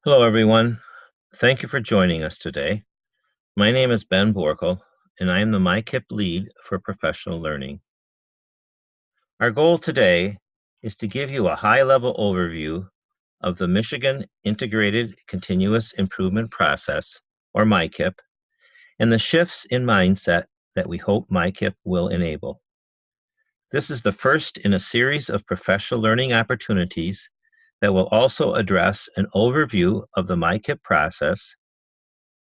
Hello, everyone. Thank you for joining us today. My name is Ben Borkel, and I am the MiCIP lead for professional learning. Our goal today is to give you a high-level overview of the Michigan Integrated Continuous Improvement Process, or MiCIP, and the shifts in mindset that we hope MiCIP will enable. This is the first in a series of professional learning opportunities that will also address an overview of the MiCIP process,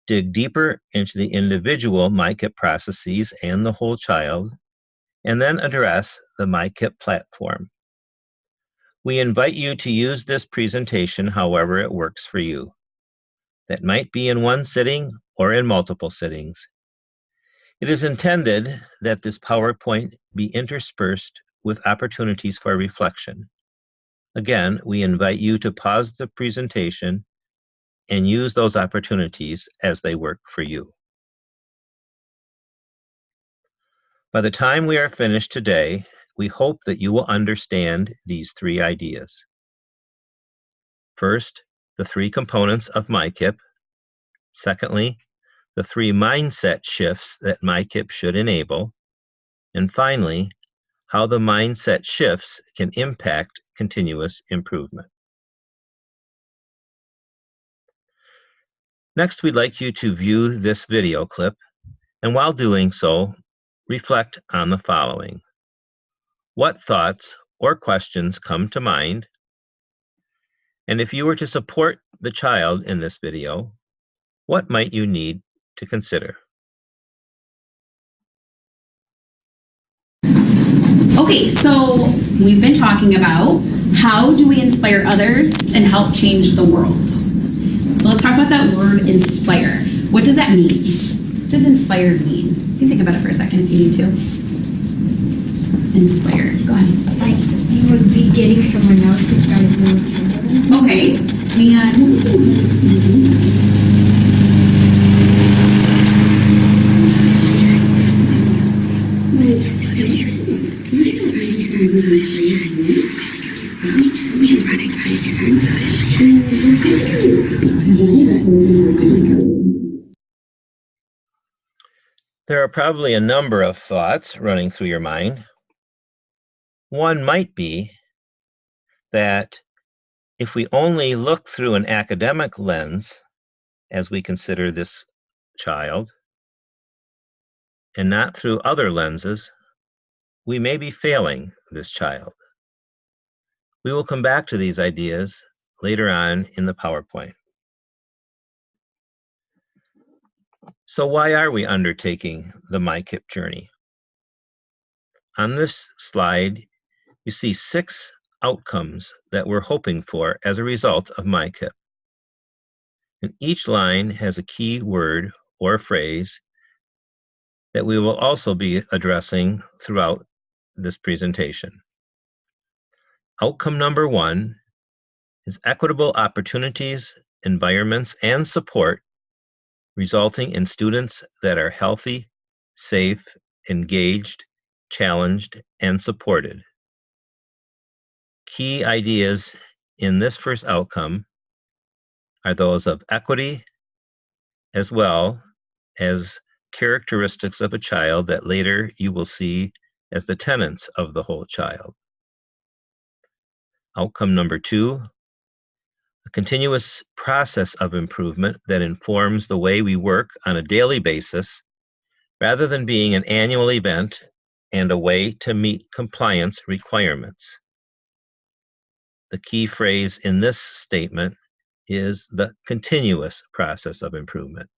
dig deeper into the individual MiCIP processes and the whole child, and then address the MiCIP platform. We invite you to use this presentation however it works for you. That might be in one sitting or in multiple sittings. It is intended that this PowerPoint be interspersed with opportunities for reflection. Again, we invite you to pause the presentation and use those opportunities as they work for you. By the time we are finished today, we hope that you will understand these three ideas. First, the three components of MiCIP. Secondly, the three mindset shifts that MiCIP should enable. And finally, how the mindset shifts can impact continuous improvement. Next, we'd like you to view this video clip, and while doing so, reflect on the following. What thoughts or questions come to mind? And if you were to support the child in this video, what might you need to consider? Okay, so we've been talking about how do we inspire others and help change the world. So let's talk about that word inspire. What does that mean? What does inspire mean? You can think about it for a second if you need to. Inspire. Go ahead. Like you would be getting someone else to try to move. Okay. She's running. There are probably a number of thoughts running through your mind. One might be that if we only look through an academic lens as we consider this child, and not through other lenses, we may be failing this child. We will come back to these ideas later on in the PowerPoint. So why are we undertaking the MiCIP journey? On this slide, you see 6 outcomes that we're hoping for as a result of MiCIP. And each line has a key word or phrase that we will also be addressing throughout this presentation. Outcome number 1 is equitable opportunities, environments, and support resulting in students that are healthy, safe, engaged, challenged, and supported. Key ideas in this first outcome are those of equity, as well as characteristics of a child that later you will see as the tenets of the whole child. Outcome number 2, a continuous process of improvement that informs the way we work on a daily basis, rather than being an annual event and a way to meet compliance requirements. The key phrase in this statement is the continuous process of improvement.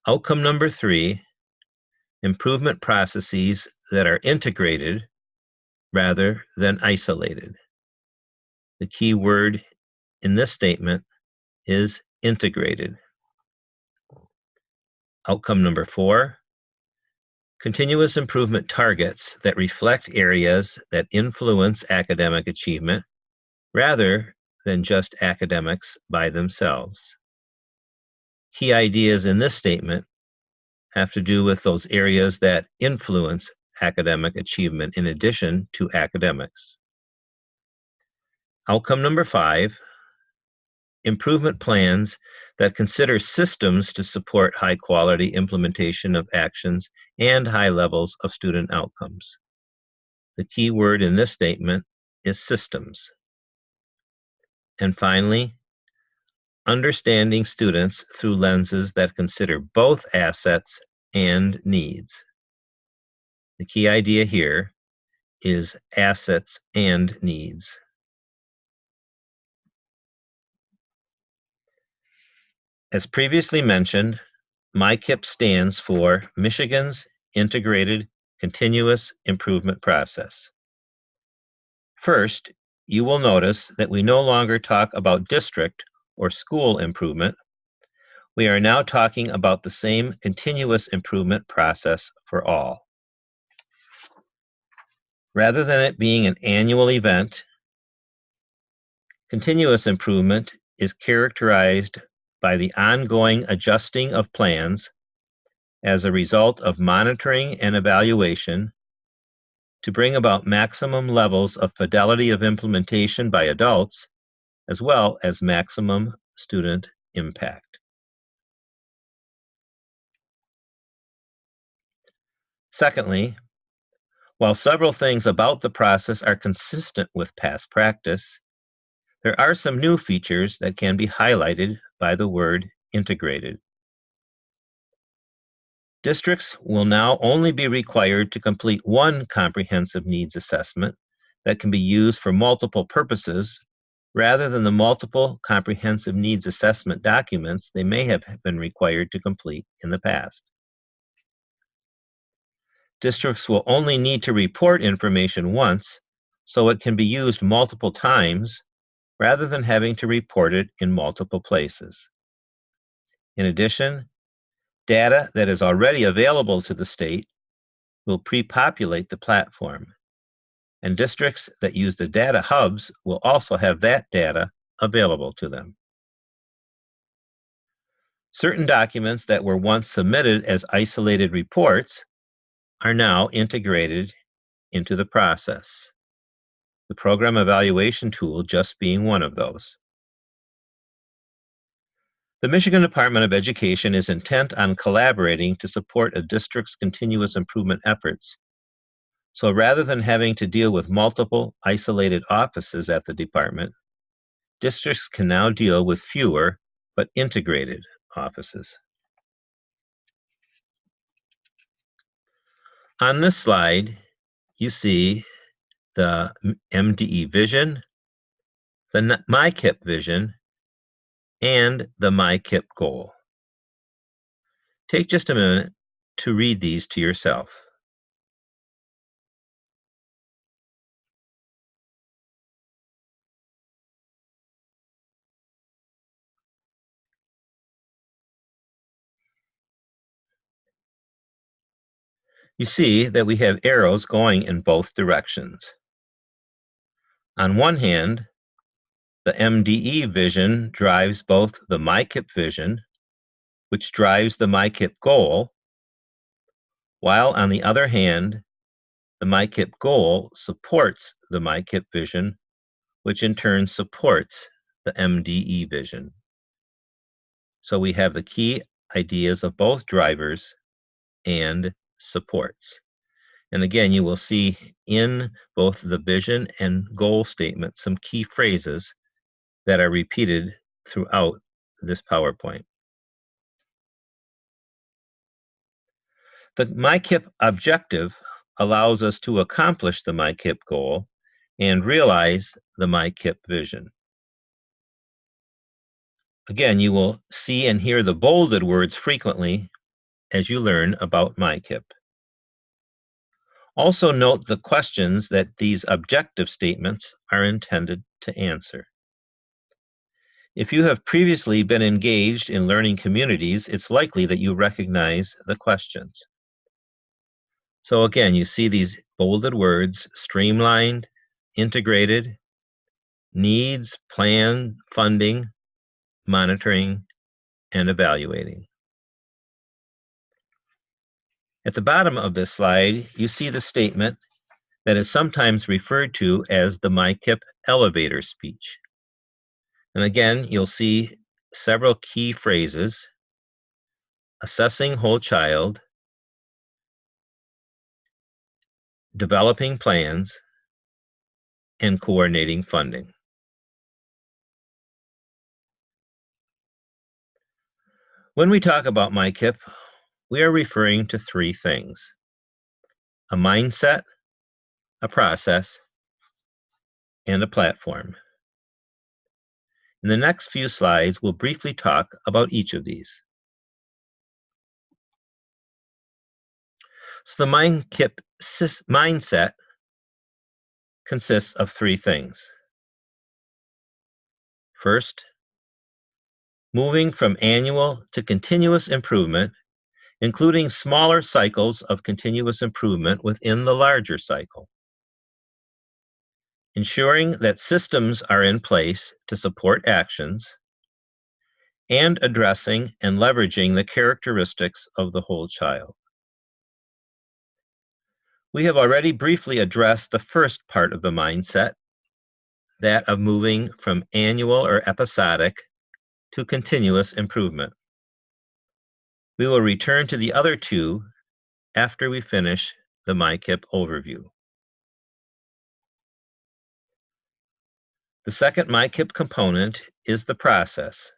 Outcome number 3, improvement processes that are integrated rather than isolated. The key word in this statement is integrated. Outcome number 4, continuous improvement targets that reflect areas that influence academic achievement rather than just academics by themselves. Key ideas in this statement have to do with those areas that influence academic achievement in addition to academics. Outcome number 5, improvement plans that consider systems to support high-quality implementation of actions and high levels of student outcomes. The key word in this statement is systems. And finally, understanding students through lenses that consider both assets and needs. The key idea here is assets and needs. As previously mentioned, MiCIP stands for Michigan's Integrated Continuous Improvement Process. First, you will notice that we no longer talk about district or school improvement. We are now talking about the same continuous improvement process for all. Rather than it being an annual event, continuous improvement is characterized by the ongoing adjusting of plans as a result of monitoring and evaluation to bring about maximum levels of fidelity of implementation by adults, as well as maximum student impact. Secondly, while several things about the process are consistent with past practice, there are some new features that can be highlighted by the word integrated. Districts will now only be required to complete one comprehensive needs assessment that can be used for multiple purposes, rather than the multiple comprehensive needs assessment documents they may have been required to complete in the past. Districts will only need to report information once, so it can be used multiple times, rather than having to report it in multiple places. In addition, data that is already available to the state will pre-populate the platform, and districts that use the data hubs will also have that data available to them. Certain documents that were once submitted as isolated reports are now integrated into the process, the program evaluation tool just being one of those. The Michigan Department of Education is intent on collaborating to support a district's continuous improvement efforts. So rather than having to deal with multiple isolated offices at the department, districts can now deal with fewer but integrated offices. On this slide, you see the MDE vision, the MiCIP vision, and the MiCIP goal. Take just a minute to read these to yourself. You see that we have arrows going in both directions. On one hand, the MDE vision drives both the MiCIP vision, which drives the MiCIP goal, while on the other hand, the MiCIP goal supports the MiCIP vision, which in turn supports the MDE vision. So we have the key ideas of both drivers and supports. And again, you will see in both the vision and goal statement some key phrases that are repeated throughout this PowerPoint. The MiCIP objective allows us to accomplish the MiCIP goal and realize the MiCIP vision. Again, you will see and hear the bolded words frequently as you learn about MiCIP. Also note the questions that these objective statements are intended to answer. If you have previously been engaged in learning communities, it's likely that you recognize the questions. So again, you see these bolded words: streamlined, integrated, needs, plan, funding, monitoring, and evaluating. At the bottom of this slide, you see the statement that is sometimes referred to as the MiCIP elevator speech. And again, you'll see several key phrases: assessing whole child, developing plans, and coordinating funding. When we talk about MiCIP, we are referring to three things: a mindset, a process, and a platform. In the next few slides, we'll briefly talk about each of these. So the MiCIP mindset consists of three things. First, moving from annual to continuous improvement, including smaller cycles of continuous improvement within the larger cycle. Ensuring that systems are in place to support actions, and addressing and leveraging the characteristics of the whole child. We have already briefly addressed the first part of the mindset, that of moving from annual or episodic to continuous improvement. We will return to the other two after we finish the MiCIP overview. The second MiCIP component is the process: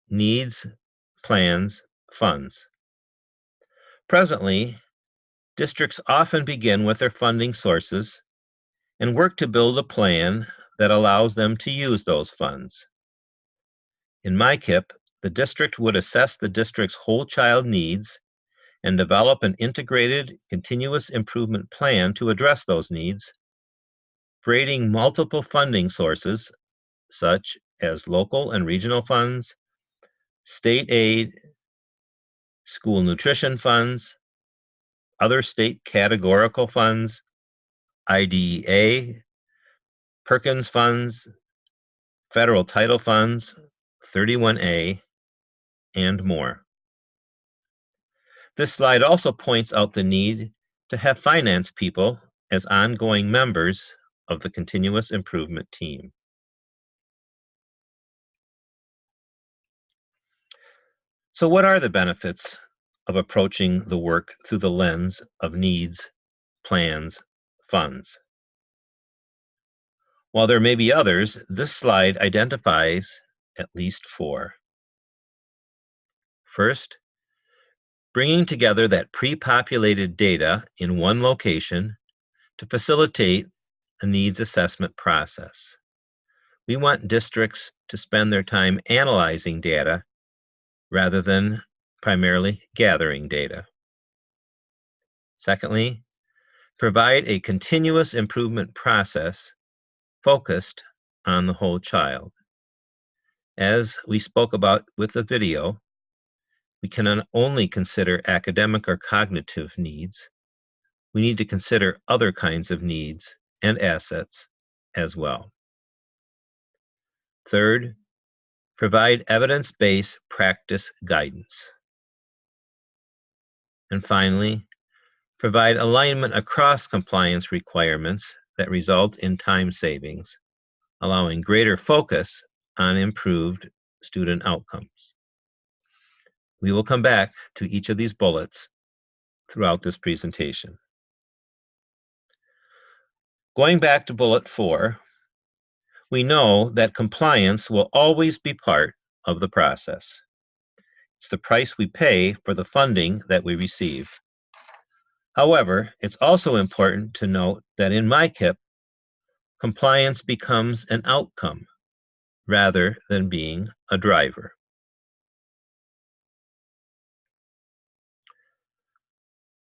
needs, plans, funds. Presently, districts often begin with their funding sources and work to build a plan that allows them to use those funds. In MiCIP, the district would assess the district's whole child needs and develop an integrated continuous improvement plan to address those needs, creating multiple funding sources such as local and regional funds, state aid, school nutrition funds, other state categorical funds, IDEA, Perkins funds, federal title funds, 31A, and more. This slide also points out the need to have finance people as ongoing members of the continuous improvement team. So what are the benefits of approaching the work through the lens of needs, plans, funds? While there may be others, this slide identifies at least four. First, bringing together that pre-populated data in one location to facilitate a needs assessment process. We want districts to spend their time analyzing data rather than primarily gathering data. Secondly, provide a continuous improvement process focused on the whole child. As we spoke about with the video, we cannot only consider academic or cognitive needs, we need to consider other kinds of needs and assets as well. Third, provide evidence-based practice guidance. And finally, provide alignment across compliance requirements that result in time savings, allowing greater focus on improved student outcomes. We will come back to each of these bullets throughout this presentation. Going back to bullet 4, we know that compliance will always be part of the process. It's the price we pay for the funding that we receive. However, it's also important to note that in MiCIP, compliance becomes an outcome rather than being a driver.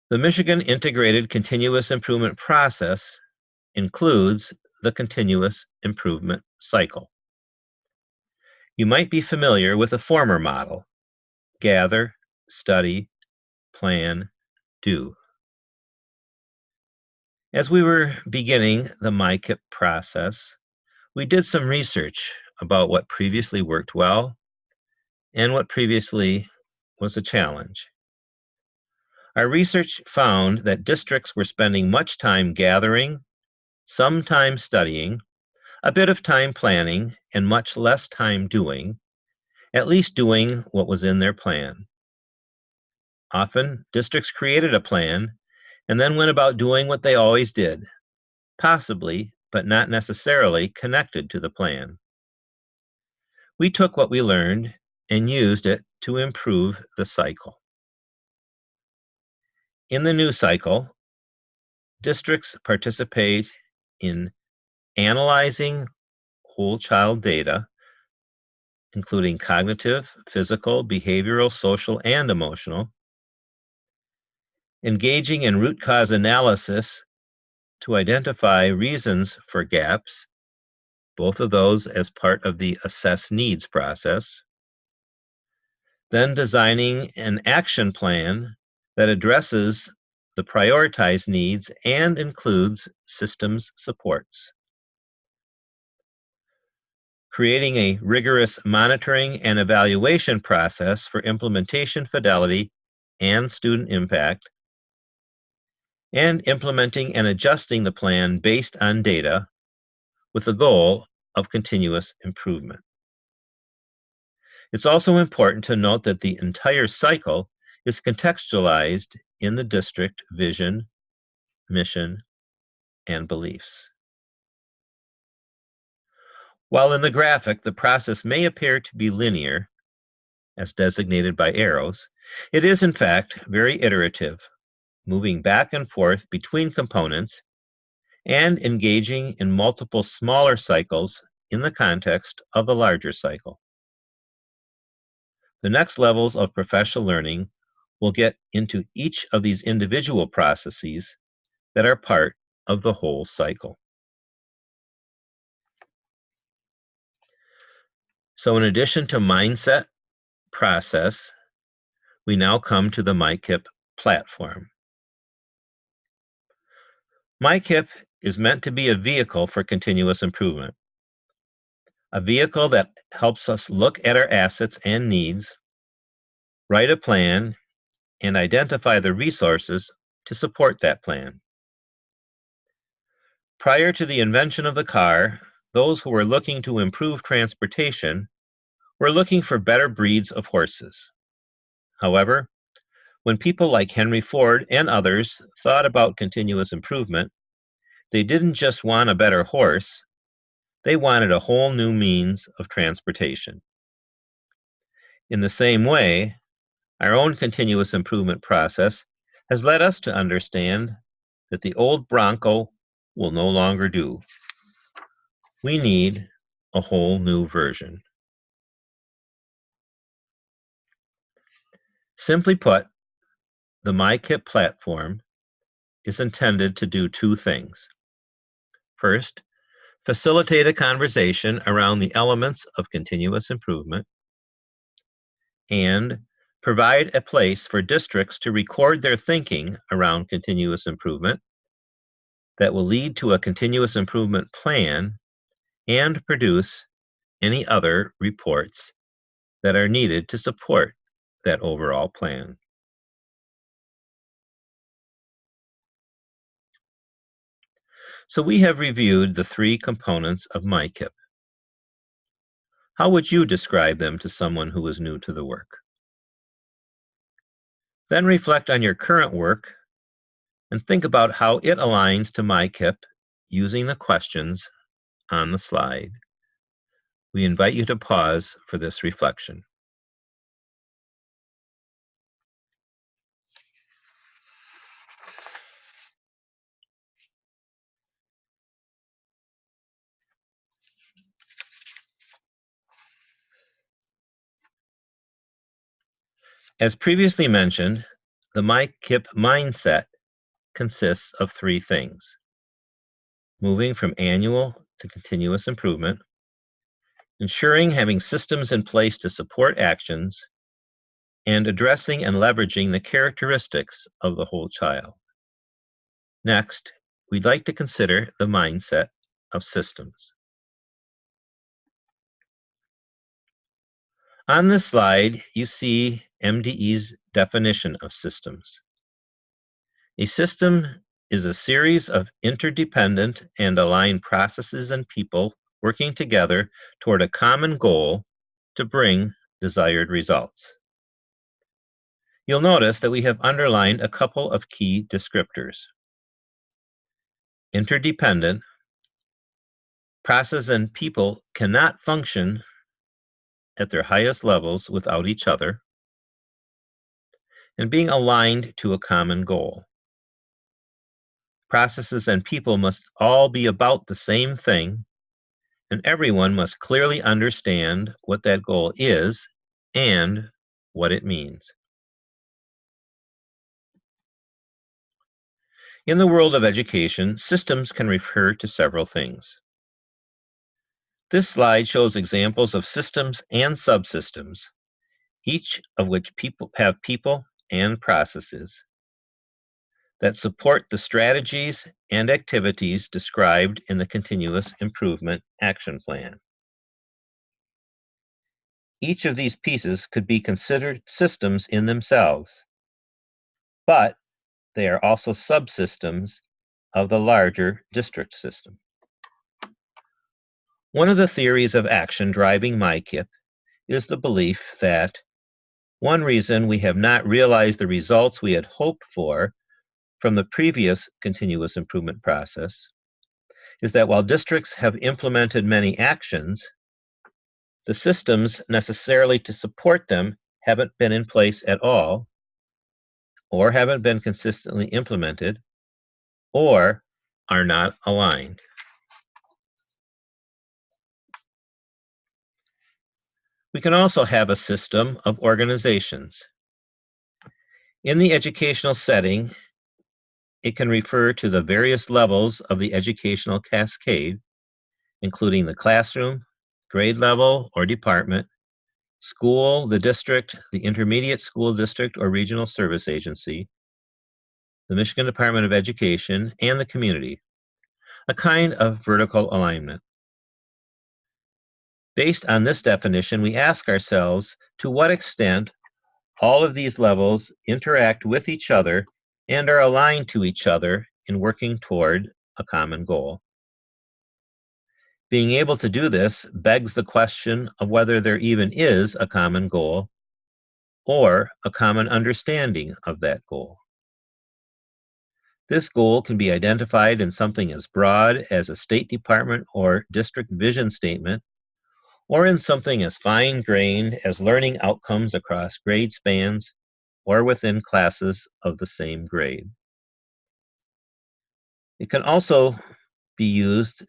The Michigan Integrated Continuous Improvement Process includes the continuous improvement cycle. You might be familiar with a former model: gather, study, plan, do. As we were beginning the MiCIP process, we did some research about what previously worked well and what previously was a challenge. Our research found that districts were spending much time gathering, some time studying, a bit of time planning, and much less time doing, at least doing what was in their plan. Often, districts created a plan and then went about doing what they always did, possibly, but not necessarily, connected to the plan. We took what we learned and used it to improve the cycle. In the new cycle, districts participate in analyzing whole child data, including cognitive, physical, behavioral, social, and emotional, engaging in root cause analysis to identify reasons for gaps, both of those as part of the assess needs process, then designing an action plan that addresses the prioritized needs and includes systems supports. Creating a rigorous monitoring and evaluation process for implementation fidelity and student impact, and implementing and adjusting the plan based on data with the goal of continuous improvement. It's also important to note that the entire cycle is contextualized in the district vision, mission, and beliefs. While in the graphic, the process may appear to be linear, as designated by arrows, it is in fact very iterative, moving back and forth between components and engaging in multiple smaller cycles in the context of the larger cycle. The next levels of professional learning will get into each of these individual processes that are part of the whole cycle. So in addition to mindset, process, we now come to the MiCIP platform. MiCIP is meant to be a vehicle for continuous improvement, a vehicle that helps us look at our assets and needs, write a plan, and identify the resources to support that plan. Prior to the invention of the car, those who were looking to improve transportation were looking for better breeds of horses. However, when people like Henry Ford and others thought about continuous improvement, they didn't just want a better horse, they wanted a whole new means of transportation. In the same way, our own continuous improvement process has led us to understand that the old Bronco will no longer do. We need a whole new version. Simply put, the MiCIP platform is intended to do two things. First, facilitate a conversation around the elements of continuous improvement, and provide a place for districts to record their thinking around continuous improvement that will lead to a continuous improvement plan and produce any other reports that are needed to support that overall plan. So we have reviewed the three components of MiCIP. How would you describe them to someone who is new to the work? Then reflect on your current work and think about how it aligns to MiCIP using the questions on the slide. We invite you to pause for this reflection. As previously mentioned, the MiCIP mindset consists of three things: moving from annual to continuous improvement, ensuring having systems in place to support actions, and addressing and leveraging the characteristics of the whole child. Next, we'd like to consider the mindset of systems. On this slide, you see MDE's definition of systems. A system is a series of interdependent and aligned processes and people working together toward a common goal to bring desired results. You'll notice that we have underlined a couple of key descriptors. Interdependent, process and people cannot function at their highest levels without each other, and being aligned to a common goal. Processes and people must all be about the same thing, and everyone must clearly understand what that goal is and what it means. In the world of education, systems can refer to several things. This slide shows examples of systems and subsystems, each of which have people and processes that support the strategies and activities described in the Continuous Improvement Action Plan. Each of these pieces could be considered systems in themselves, but they are also subsystems of the larger district system. One of the theories of action driving MiCIP is the belief that one reason we have not realized the results we had hoped for from the previous continuous improvement process is that while districts have implemented many actions, the systems necessarily to support them haven't been in place at all, or haven't been consistently implemented, or are not aligned. We can also have a system of organizations. In the educational setting, it can refer to the various levels of the educational cascade, including the classroom, grade level or department, school, the district, the intermediate school district or regional service agency, the Michigan Department of Education, and the community, a kind of vertical alignment. Based on this definition, we ask ourselves to what extent all of these levels interact with each other and are aligned to each other in working toward a common goal. Being able to do this begs the question of whether there even is a common goal or a common understanding of that goal. This goal can be identified in something as broad as a State Department or district vision statement, or in something as fine-grained as learning outcomes across grade spans or within classes of the same grade. It can also be used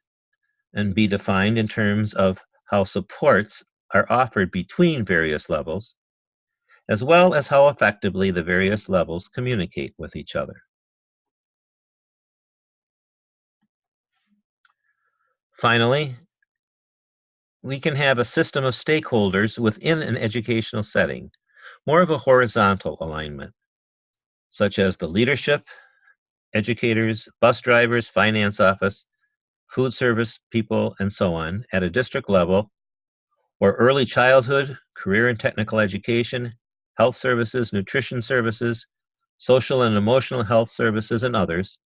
and be defined in terms of how supports are offered between various levels, as well as how effectively the various levels communicate with each other. Finally, we can have a system of stakeholders within an educational setting, more of a horizontal alignment, such as the leadership, educators, bus drivers, finance office, food service people, and so on at a district level, or early childhood, career and technical education, health services, nutrition services, social and emotional health services, and others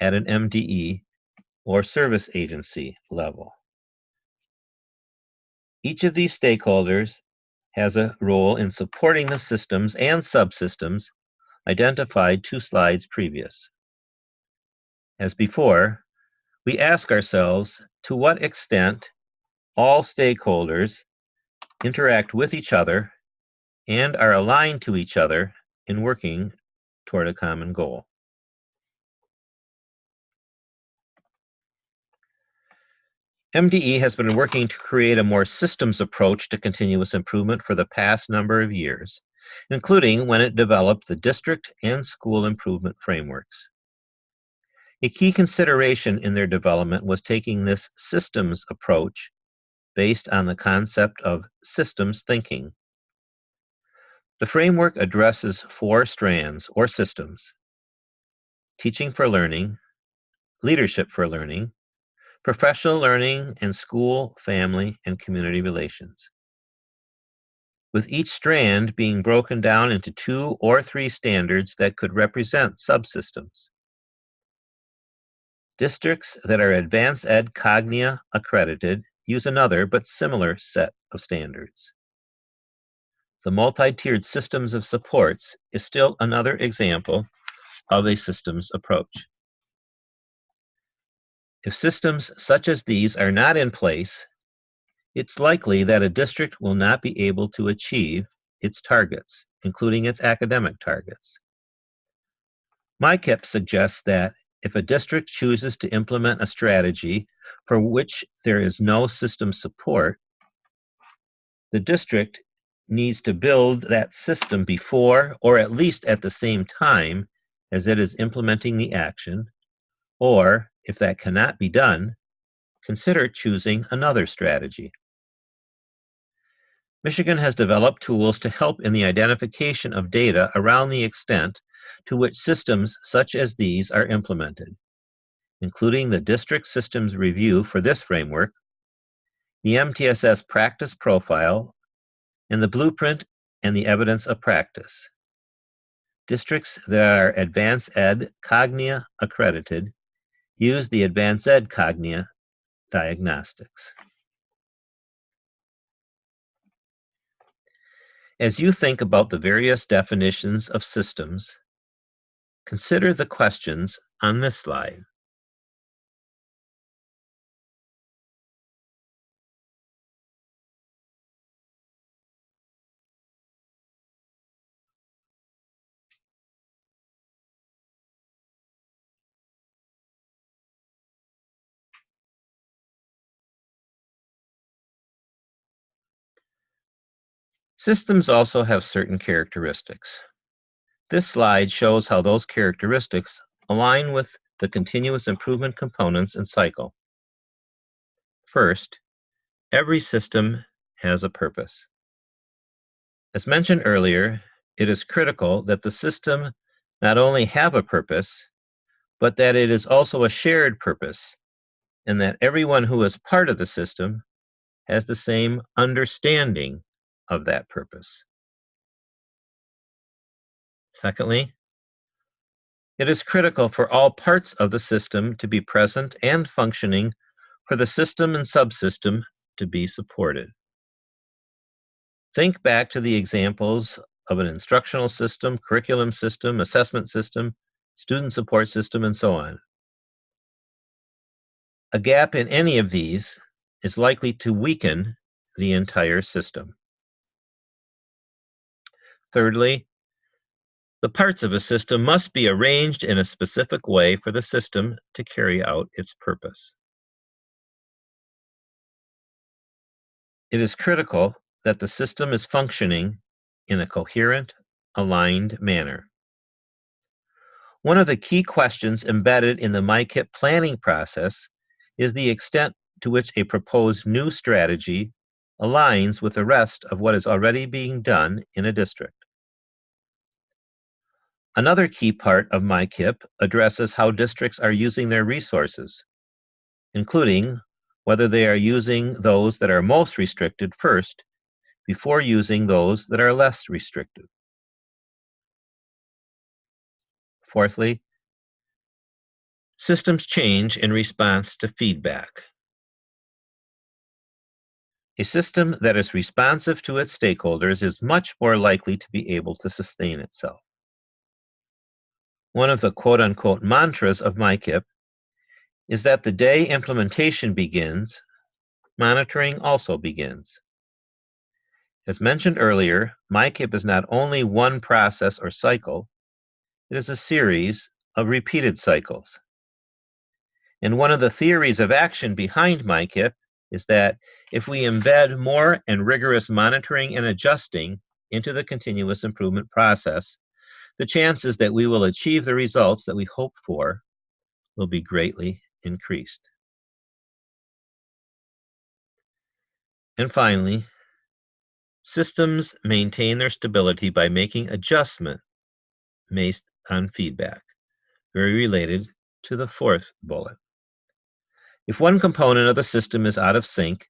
at an MDE or service agency level. Each of these stakeholders has a role in supporting the systems and subsystems identified 2 slides previous. As before, we ask ourselves to what extent all stakeholders interact with each other and are aligned to each other in working toward a common goal. MDE has been working to create a more systems approach to continuous improvement for the past number of years, including when it developed the district and school improvement frameworks. A key consideration in their development was taking this systems approach based on the concept of systems thinking. The framework addresses 4 strands or systems: teaching for learning, leadership for learning, professional learning, and school, family, and community relations, with each strand being broken down into 2 or 3 standards that could represent subsystems. Districts that are Advanced Ed Cognia accredited use another but similar set of standards. The multi-tiered systems of supports is still another example of a systems approach. If systems such as these are not in place, it's likely that a district will not be able to achieve its targets, including its academic targets. MiCIP suggests that if a district chooses to implement a strategy for which there is no system support, the district needs to build that system before or at least at the same time as it is implementing the action, or if that cannot be done, consider choosing another strategy. Michigan has developed tools to help in the identification of data around the extent to which systems such as these are implemented, including the District Systems Review for this framework, the MTSS Practice Profile, and the Blueprint and the Evidence of Practice. Districts that are Advanced Ed Cognia accredited use the Advanced Ed Cognia diagnostics. As you think about the various definitions of systems, consider the questions on this slide. Systems also have certain characteristics. This slide shows how those characteristics align with the continuous improvement components and cycle. First, every system has a purpose. As mentioned earlier, it is critical that the system not only have a purpose, but that it is also a shared purpose, and that everyone who is part of the system has the same understanding of that purpose. Secondly, it is critical for all parts of the system to be present and functioning for the system and subsystem to be supported. Think back to the examples of an instructional system, curriculum system, assessment system, student support system, and so on. A gap in any of these is likely to weaken the entire system. Thirdly, the parts of a system must be arranged in a specific way for the system to carry out its purpose. It is critical that the system is functioning in a coherent, aligned manner. One of the key questions embedded in the MiCIP planning process is the extent to which a proposed new strategy aligns with the rest of what is already being done in a district. Another key part of MiCIP addresses how districts are using their resources, including whether they are using those that are most restricted first before using those that are less restrictive. Fourthly, systems change in response to feedback. A system that is responsive to its stakeholders is much more likely to be able to sustain itself. One of the quote-unquote mantras of MiCIP is that the day implementation begins, monitoring also begins. As mentioned earlier, MiCIP is not only one process or cycle, it is a series of repeated cycles. And one of the theories of action behind MiCIP is that if we embed more and rigorous monitoring and adjusting into the continuous improvement process, the chances that we will achieve the results that we hope for will be greatly increased. And finally, systems maintain their stability by making adjustment based on feedback, very related to the fourth bullet. If one component of the system is out of sync,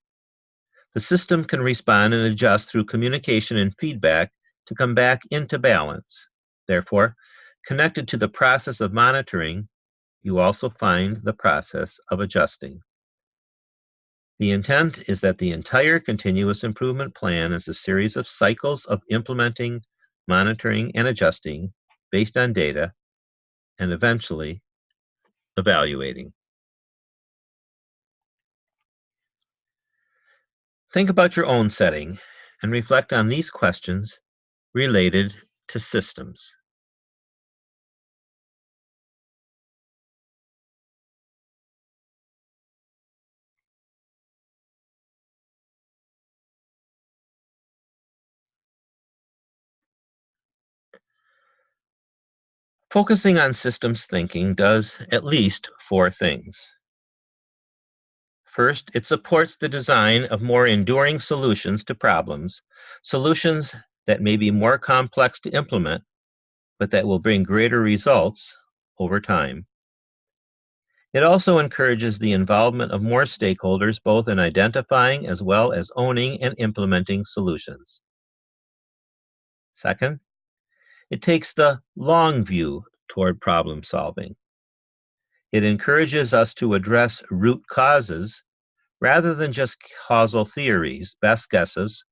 the system can respond and adjust through communication and feedback to come back into balance. Therefore, connected to the process of monitoring, you also find the process of adjusting. The intent is that the entire continuous improvement plan is a series of cycles of implementing, monitoring, and adjusting based on data, and eventually evaluating. Think about your own setting and reflect on these questions related to systems. Focusing on systems thinking does at least 4 things. First, it supports the design of more enduring solutions to problems, solutions that may be more complex to implement, but that will bring greater results over time. It also encourages the involvement of more stakeholders, both in identifying as well as owning and implementing solutions. Second, it takes the long view toward problem solving. It encourages us to address root causes rather than just causal theories, best guesses,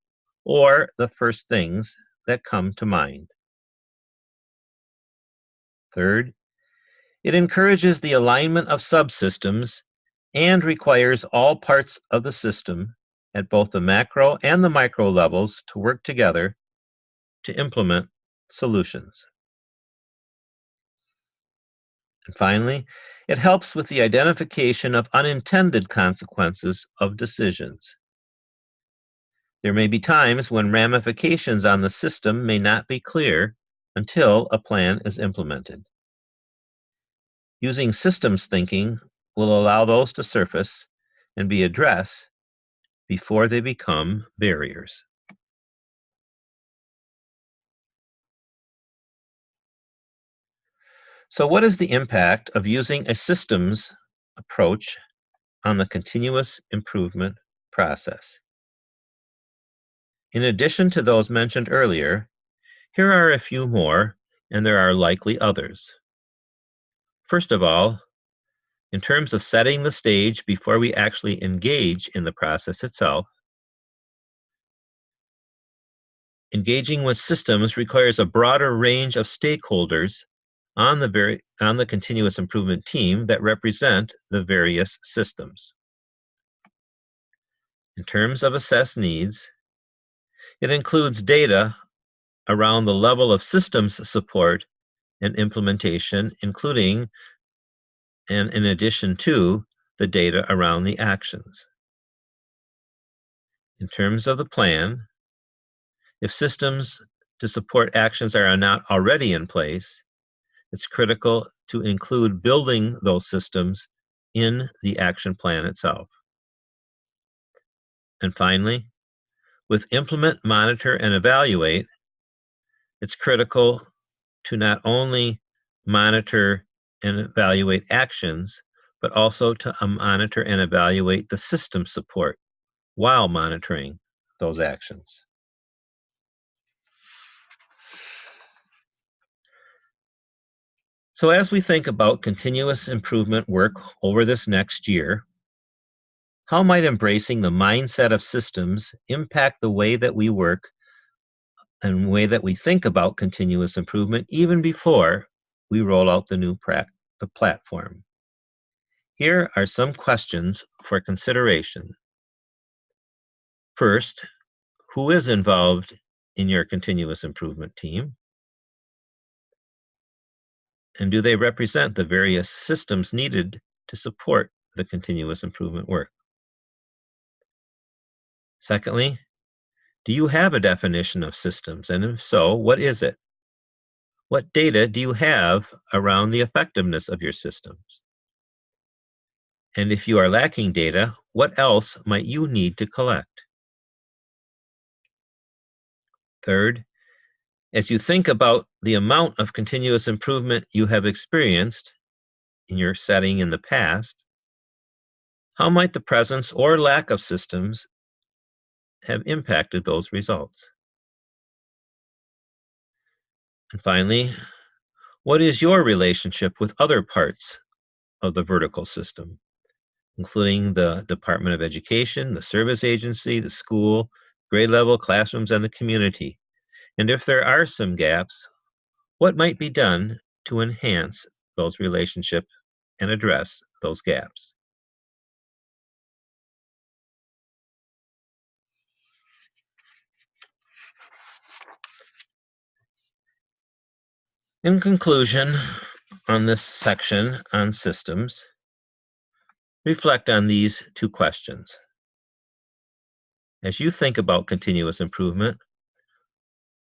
or the first things that come to mind. Third, it encourages the alignment of subsystems and requires all parts of the system at both the macro and the micro levels to work together to implement solutions. And finally, it helps with the identification of unintended consequences of decisions. There may be times when ramifications on the system may not be clear until a plan is implemented. Using systems thinking will allow those to surface and be addressed before they become barriers. So, what is the impact of using a systems approach on the continuous improvement process? In addition to those mentioned earlier, here are a few more, and there are likely others. First of all, in terms of setting the stage before we actually engage in the process itself, engaging with systems requires a broader range of stakeholders on the continuous improvement team that represent the various systems. In terms of assessed needs, it includes data around the level of systems support and implementation, including and in addition to the data around the actions. In terms of the plan, if systems to support actions are not already in place, it's critical to include building those systems in the action plan itself. And finally, with implement, monitor, and evaluate, it's critical to not only monitor and evaluate actions, but also to monitor and evaluate the system support while monitoring those actions. So as we think about continuous improvement work over this next year, how might embracing the mindset of systems impact the way that we work and the way that we think about continuous improvement even before we roll out the platform? Here are some questions for consideration. First, who is involved in your continuous improvement team? And do they represent the various systems needed to support the continuous improvement work? Secondly, do you have a definition of systems? And if so, what is it? What data do you have around the effectiveness of your systems? And if you are lacking data, what else might you need to collect? Third, as you think about the amount of continuous improvement you have experienced in your setting in the past, how might the presence or lack of systems have impacted those results? And finally, what is your relationship with other parts of the vertical system? including the Department of Education, the service agency, the school, grade level classrooms, and the community. And if there are some gaps, what might be done to enhance those relationships and address those gaps? In conclusion, on this section on systems, reflect on these two questions. As you think about continuous improvement,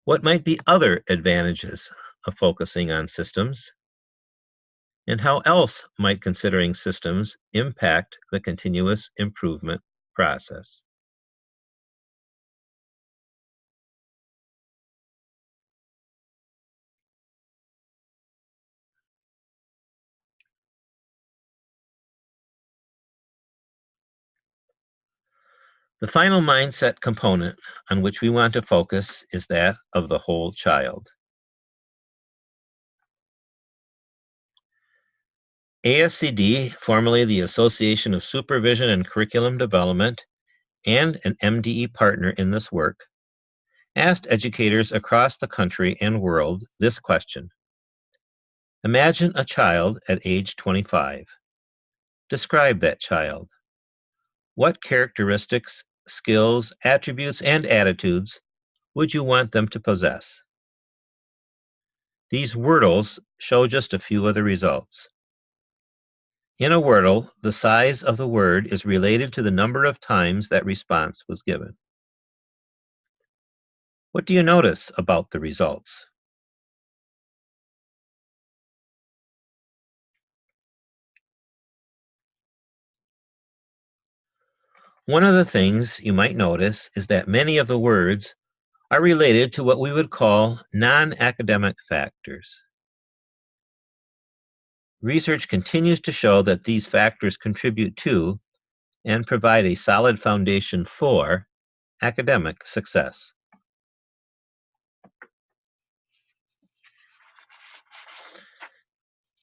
what might be other advantages of focusing on systems? And how else might considering systems impact the continuous improvement process? The final mindset component on which we want to focus is that of the whole child. ASCD, formerly the Association of Supervision and Curriculum Development, and an MDE partner in this work, asked educators across the country and world this question. Imagine a child at age 25. Describe that child. What characteristics, skills, attributes, and attitudes would you want them to possess? These wordles show just a few of the results. In a wordle, the size of the word is related to the number of times that response was given. What do you notice about the results? One of the things you might notice is that many of the words are related to what we would call non-academic factors. Research continues to show that these factors contribute to and provide a solid foundation for academic success.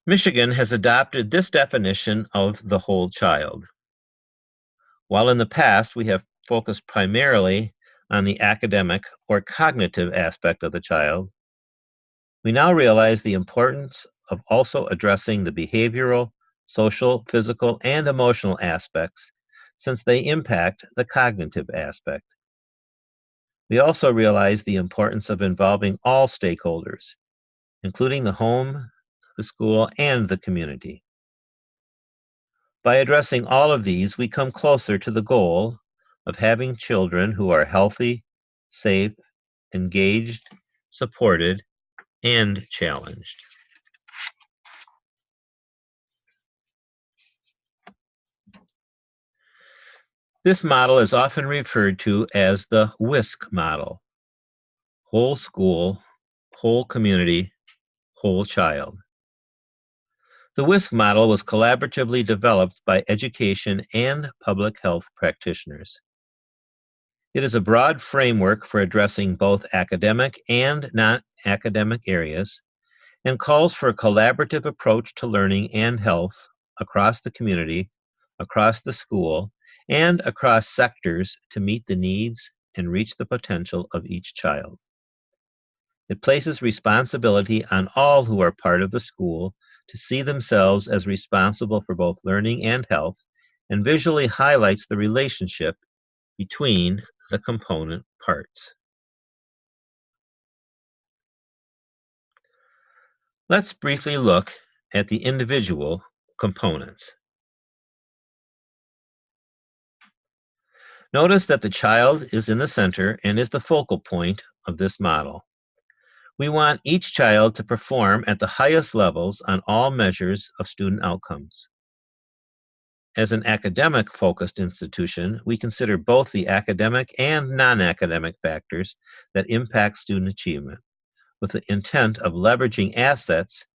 Michigan has adopted this definition of the whole child. While in the past we have focused primarily on the academic or cognitive aspect of the child, we now realize the importance of also addressing the behavioral, social, physical, and emotional aspects, since they impact the cognitive aspect. We also realize the importance of involving all stakeholders, including the home, the school, and the community. By addressing all of these, we come closer to the goal of having children who are healthy, safe, engaged, supported, and challenged. This model is often referred to as the WISC model: whole school, whole community, whole child. The WISC model was collaboratively developed by education and public health practitioners. It is a broad framework for addressing both academic and non-academic areas and calls for a collaborative approach to learning and health across the community, across the school, and across sectors to meet the needs and reach the potential of each child. It places responsibility on all who are part of the school to see themselves as responsible for both learning and health, and visually highlights the relationship between the component parts. Let's briefly look at the individual components. Notice that the child is in the center and is the focal point of this model. We want each child to perform at the highest levels on all measures of student outcomes. As an academic-focused institution, we consider both the academic and non-academic factors that impact student achievement, with the intent of leveraging assets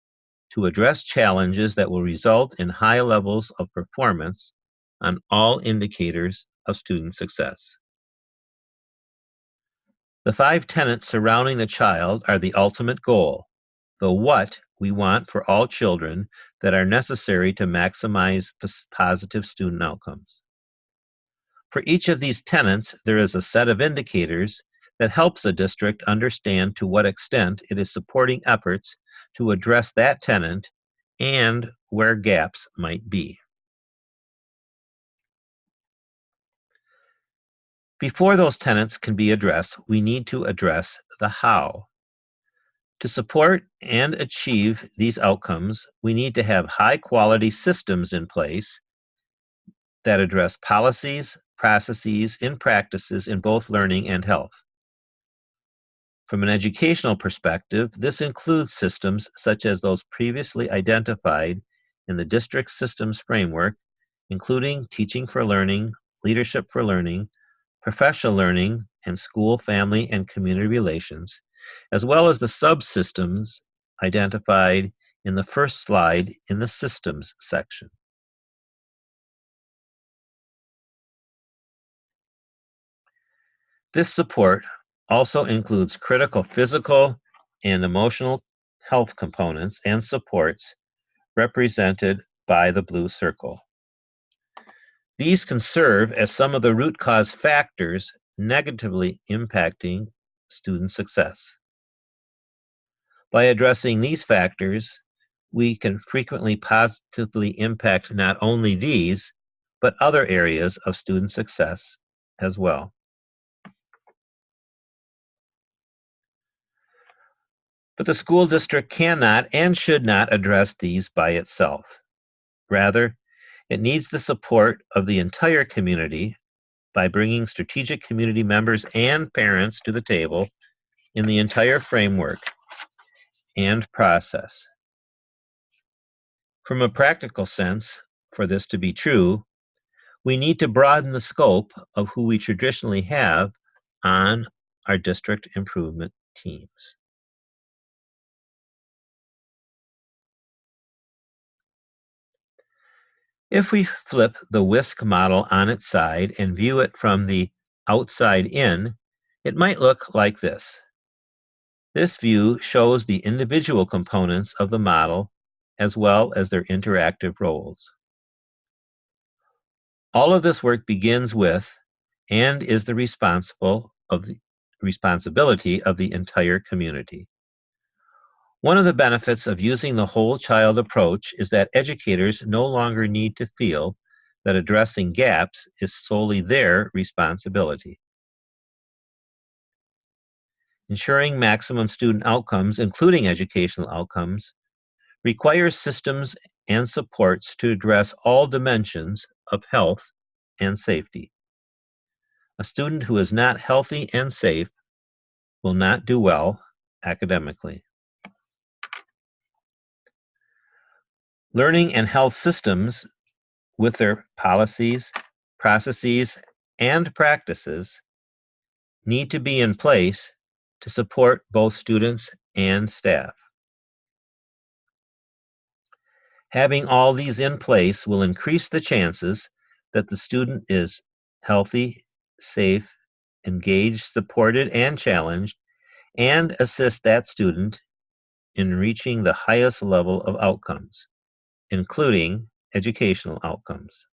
to address challenges that will result in high levels of performance on all indicators of student success. The 5 tenets surrounding the child are the ultimate goal, the what we want for all children that are necessary to maximize positive student outcomes. For each of these tenets, there is a set of indicators that helps a district understand to what extent it is supporting efforts to address that tenet and where gaps might be. Before those tenets can be addressed, we need to address the how. To support and achieve these outcomes, we need to have high-quality systems in place that address policies, processes, and practices in both learning and health. From an educational perspective, this includes systems such as those previously identified in the district systems framework, including teaching for learning, leadership for learning, professional learning, and school, family, and community relations, as well as the subsystems identified in the first slide in the systems section. This support also includes critical physical and emotional health components and supports represented by the blue circle. These can serve as some of the root cause factors negatively impacting student success. By addressing these factors, we can frequently positively impact not only these, but other areas of student success as well. But the school district cannot and should not address these by itself. Rather, it needs the support of the entire community by bringing strategic community members and parents to the table in the entire framework and process. From a practical sense, for this to be true, we need to broaden the scope of who we traditionally have on our district improvement teams. If we flip the WISC model on its side and view it from the outside in, it might look like this. This view shows the individual components of the model as well as their interactive roles. All of this work begins with and is the responsibility of the entire community. One of the benefits of using the whole child approach is that educators no longer need to feel that addressing gaps is solely their responsibility. Ensuring maximum student outcomes, including educational outcomes, requires systems and supports to address all dimensions of health and safety. A student who is not healthy and safe will not do well academically. Learning and health systems, with their policies, processes, and practices, need to be in place to support both students and staff. Having all these in place will increase the chances that the student is healthy, safe, engaged, supported, and challenged, and assist that student in reaching the highest level of outcomes, including educational outcomes.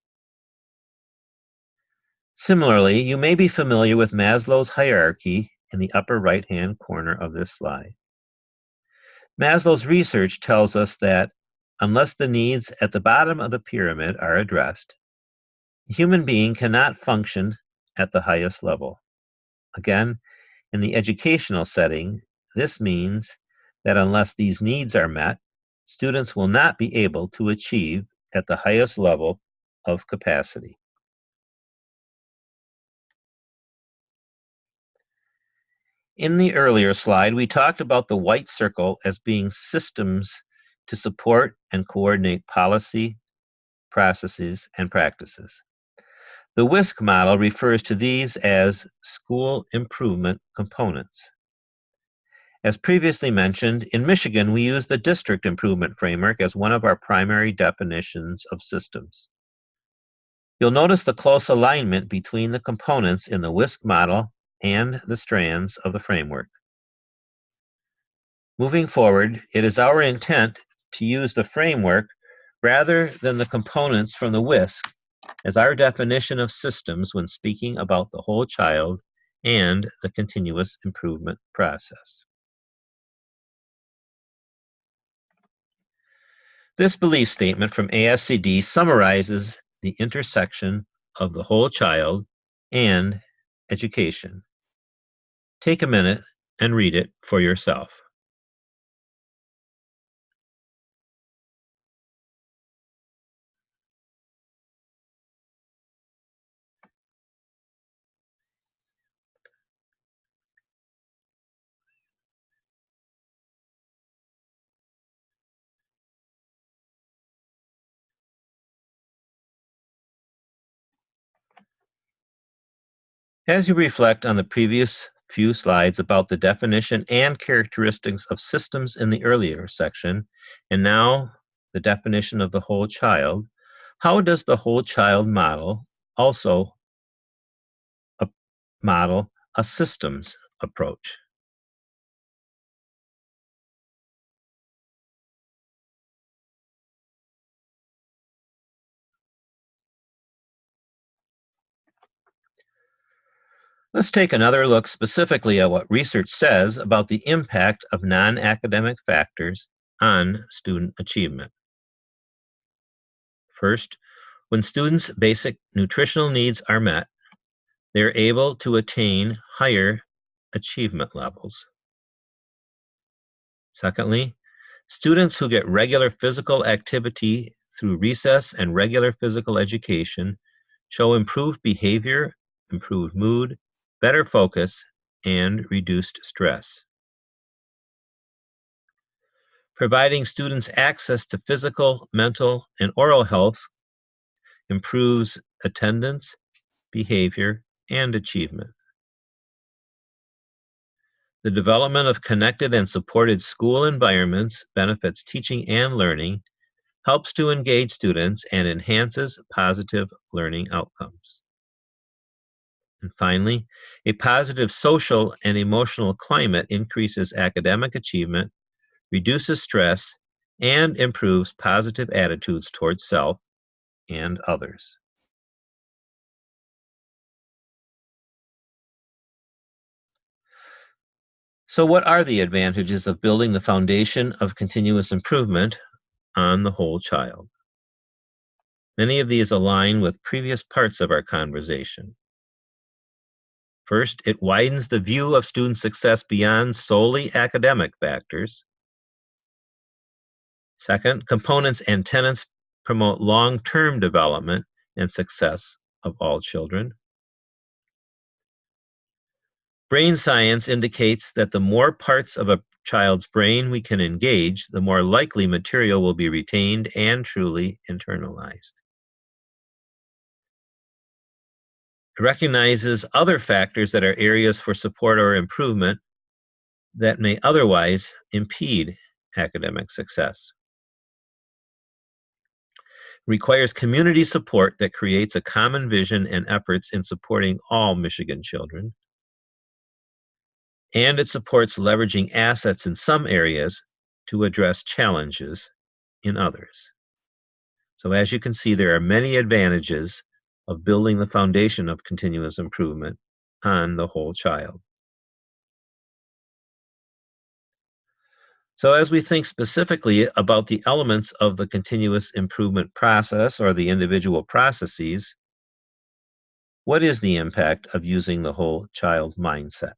Similarly, you may be familiar with Maslow's hierarchy in the upper right-hand corner of this slide. Maslow's research tells us that unless the needs at the bottom of the pyramid are addressed, a human being cannot function at the highest level. Again, in the educational setting, this means that unless these needs are met, students will not be able to achieve at the highest level of capacity. In the earlier slide, we talked about the white circle as being systems to support and coordinate policy, processes, and practices. The WISC model refers to these as school improvement components. As previously mentioned, in Michigan, we use the district improvement framework as one of our primary definitions of systems. You'll notice the close alignment between the components in the WISC model and the strands of the framework. Moving forward, it is our intent to use the framework rather than the components from the WISC as our definition of systems when speaking about the whole child and the continuous improvement process. This belief statement from ASCD summarizes the intersection of the whole child and education. Take a minute and read it for yourself. As you reflect on the previous few slides about the definition and characteristics of systems in the earlier section, and now the definition of the whole child, how does the whole child model also model a systems approach? Let's take another look specifically at what research says about the impact of non-academic factors on student achievement. First, when students' basic nutritional needs are met, they're able to attain higher achievement levels. Secondly, students who get regular physical activity through recess and regular physical education show improved behavior, improved mood, better focus, and reduced stress. Providing students access to physical, mental, and oral health improves attendance, behavior, and achievement. The development of connected and supported school environments benefits teaching and learning, helps to engage students, and enhances positive learning outcomes. And finally, a positive social and emotional climate increases academic achievement, reduces stress, and improves positive attitudes towards self and others. So, what are the advantages of building the foundation of continuous improvement on the whole child? Many of these align with previous parts of our conversation. First, it widens the view of student success beyond solely academic factors. Second, components and tenets promote long-term development and success of all children. Brain science indicates that the more parts of a child's brain we can engage, the more likely material will be retained and truly internalized. It recognizes other factors that are areas for support or improvement that may otherwise impede academic success. Requires community support that creates a common vision and efforts in supporting all Michigan children. And it supports leveraging assets in some areas to address challenges in others. So as you can see, there are many advantages of building the foundation of continuous improvement on the whole child. So as we think specifically about the elements of the continuous improvement process or the individual processes, what is the impact of using the whole child mindset?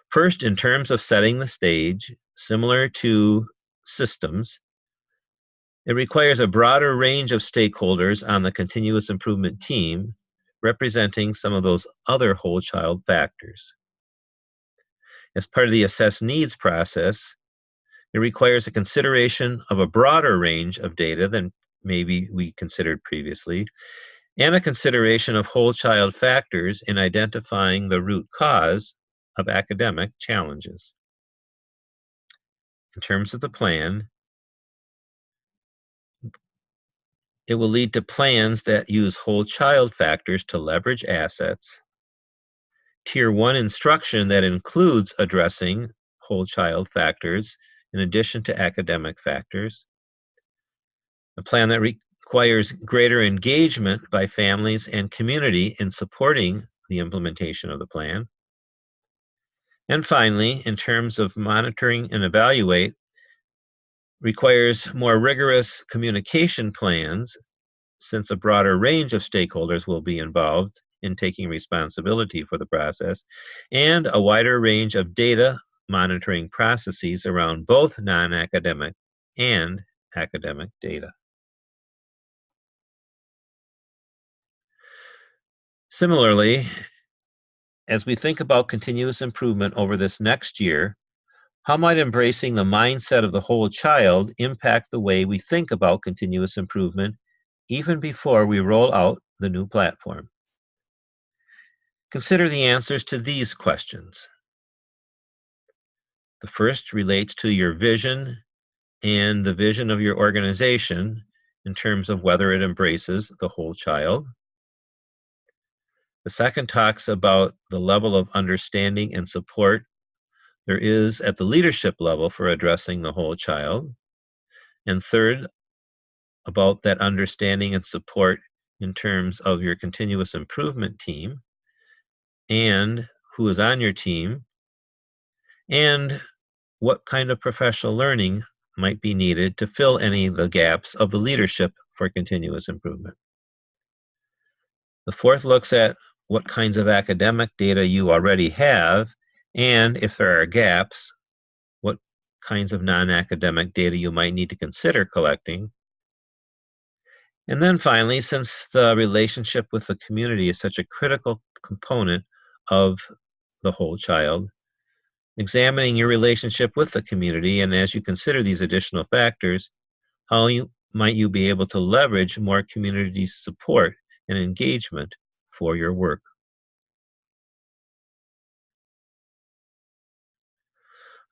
First, in terms of setting the stage, similar to systems, it requires a broader range of stakeholders on the continuous improvement team, representing some of those other whole child factors. As part of the assess needs process, it requires a consideration of a broader range of data than maybe we considered previously, and a consideration of whole child factors in identifying the root cause of academic challenges. In terms of the plan, it will lead to plans that use whole child factors to leverage assets, Tier 1 instruction that includes addressing whole child factors in addition to academic factors. A plan that requires greater engagement by families and community in supporting the implementation of the plan. And finally, in terms of monitoring and evaluate, requires more rigorous communication plans since a broader range of stakeholders will be involved in taking responsibility for the process, and a wider range of data monitoring processes around both non-academic and academic data. Similarly, as we think about continuous improvement over this next year, how might embracing the mindset of the whole child impact the way we think about continuous improvement even before we roll out the new platform? Consider the answers to these questions. The first relates to your vision and the vision of your organization in terms of whether it embraces the whole child. The second talks about the level of understanding and support there is at the leadership level for addressing the whole child. And third, about that understanding and support in terms of your continuous improvement team and who is on your team, and what kind of professional learning might be needed to fill any of the gaps of the leadership for continuous improvement. The fourth looks at what kinds of academic data you already have, and if there are gaps, what kinds of non-academic data you might need to consider collecting. And then finally, since the relationship with the community is such a critical component of the whole child, examining your relationship with the community, and as you consider these additional factors, how might you be able to leverage more community support and engagement for your work?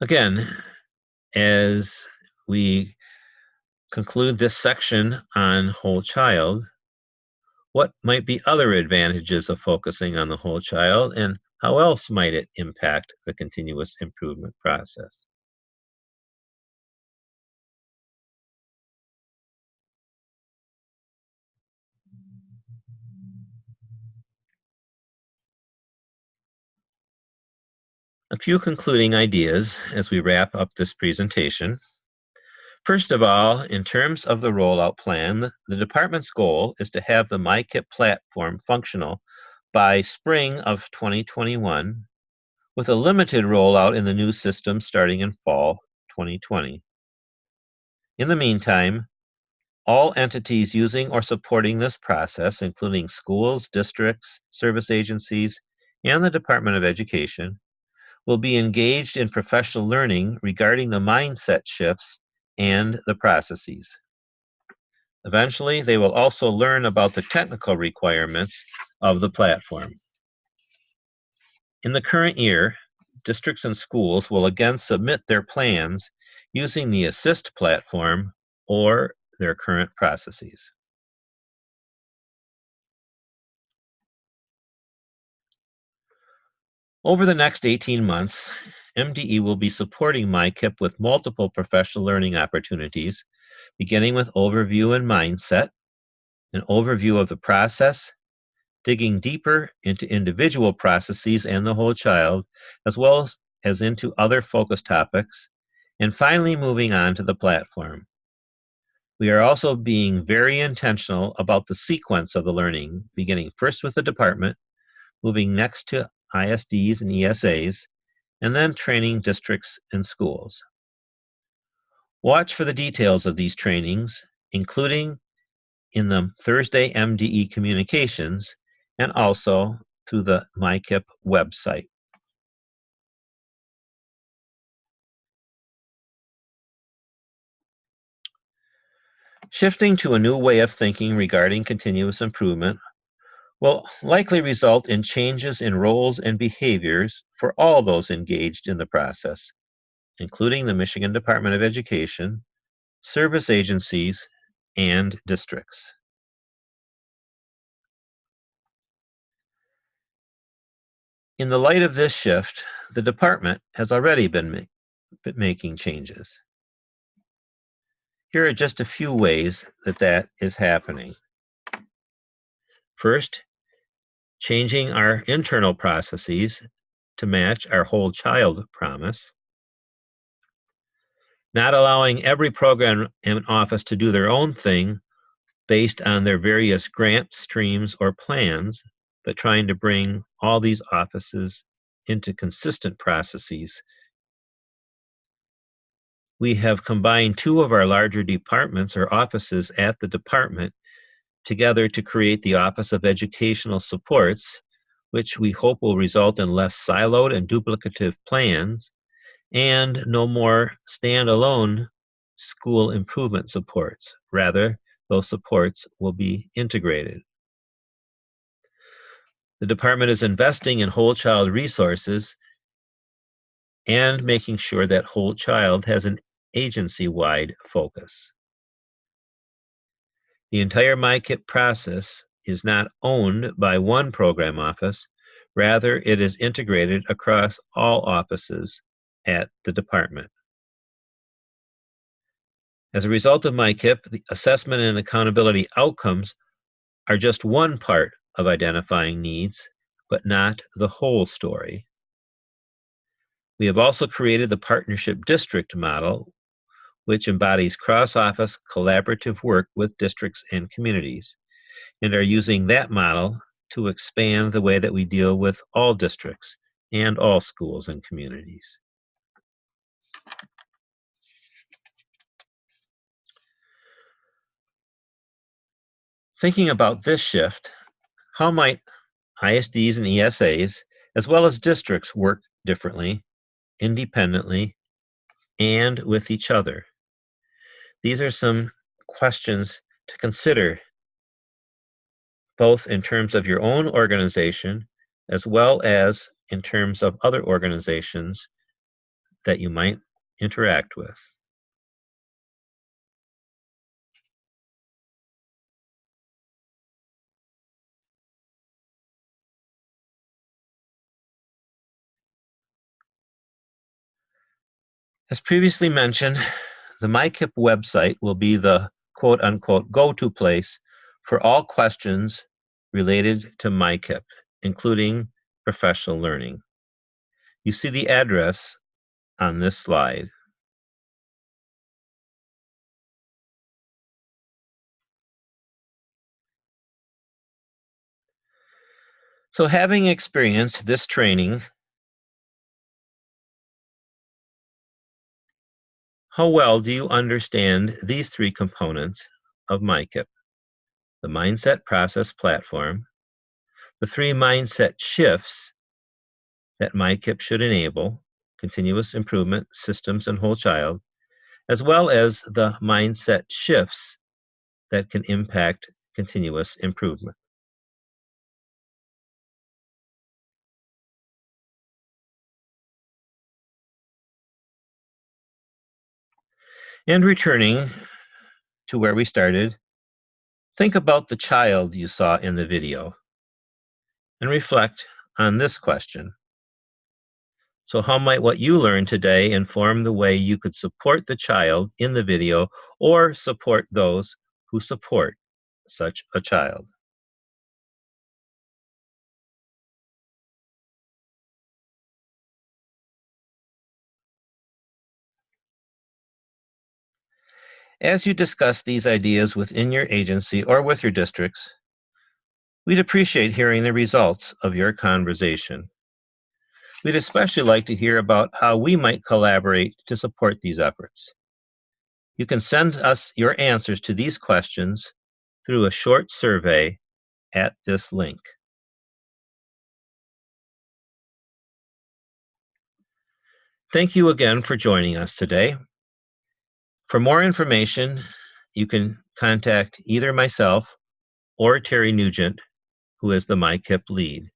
Again, as we conclude this section on whole child, what might be other advantages of focusing on the whole child, and how else might it impact the continuous improvement process? A few concluding ideas as we wrap up this presentation. First of all, in terms of the rollout plan, the department's goal is to have the MiCIP platform functional by spring of 2021, with a limited rollout in the new system starting in fall 2020. In the meantime, all entities using or supporting this process, including schools, districts, service agencies, and the Department of Education, will be engaged in professional learning regarding the mindset shifts and the processes. Eventually, they will also learn about the technical requirements of the platform. In the current year, districts and schools will again submit their plans using the Assist platform or their current processes. Over the next 18 months, MDE will be supporting MiCIP with multiple professional learning opportunities, beginning with overview and mindset, an overview of the process, digging deeper into individual processes and the whole child, as well as into other focus topics, and finally moving on to the platform. We are also being very intentional about the sequence of the learning, beginning first with the department, moving next to ISDs and ESAs, and then training districts and schools. Watch for the details of these trainings, including in the Thursday MDE communications and also through the MiCIP website. Shifting to a new way of thinking regarding continuous improvement will likely result in changes in roles and behaviors for all those engaged in the process, including the Michigan Department of Education, service agencies, and districts. In the light of this shift, the department has already been but making changes. Here are just a few ways that that is happening. First, changing our internal processes to match our whole child promise. Not allowing every program and office to do their own thing based on their various grant streams or plans, but trying to bring all these offices into consistent processes. We have combined two of our larger departments or offices at the department together to create the Office of Educational Supports, which we hope will result in less siloed and duplicative plans and no more standalone school improvement supports. Rather, those supports will be integrated. The department is investing in whole child resources and making sure that whole child has an agency-wide focus. The entire MiCIP process is not owned by one program office, rather it is integrated across all offices at the department. As a result of MiCIP, the assessment and accountability outcomes are just one part of identifying needs, but not the whole story. We have also created the partnership district model, which embodies cross-office collaborative work with districts and communities, and are using that model to expand the way that we deal with all districts and all schools and communities. Thinking about this shift, how might ISDs and ESAs, as well as districts, work differently, independently, and with each other? These are some questions to consider, both in terms of your own organization, as well as in terms of other organizations that you might interact with. As previously mentioned, the MiCIP website will be the quote-unquote go-to place for all questions related to MiCIP, including professional learning. You see the address on this slide. So having experienced this training, how well do you understand these three components of MiCIP? The mindset process platform, the three mindset shifts that MiCIP should enable, continuous improvement, systems, and whole child, as well as the mindset shifts that can impact continuous improvement. And returning to where we started, think about the child you saw in the video and reflect on this question. So how might what you learned today inform the way you could support the child in the video or support those who support such a child? As you discuss these ideas within your agency or with your districts, we'd appreciate hearing the results of your conversation. We'd especially like to hear about how we might collaborate to support these efforts. You can send us your answers to these questions through a short survey at this link. Thank you again for joining us today. For more information, you can contact either myself or Terry Nugent, who is the MiCIP lead.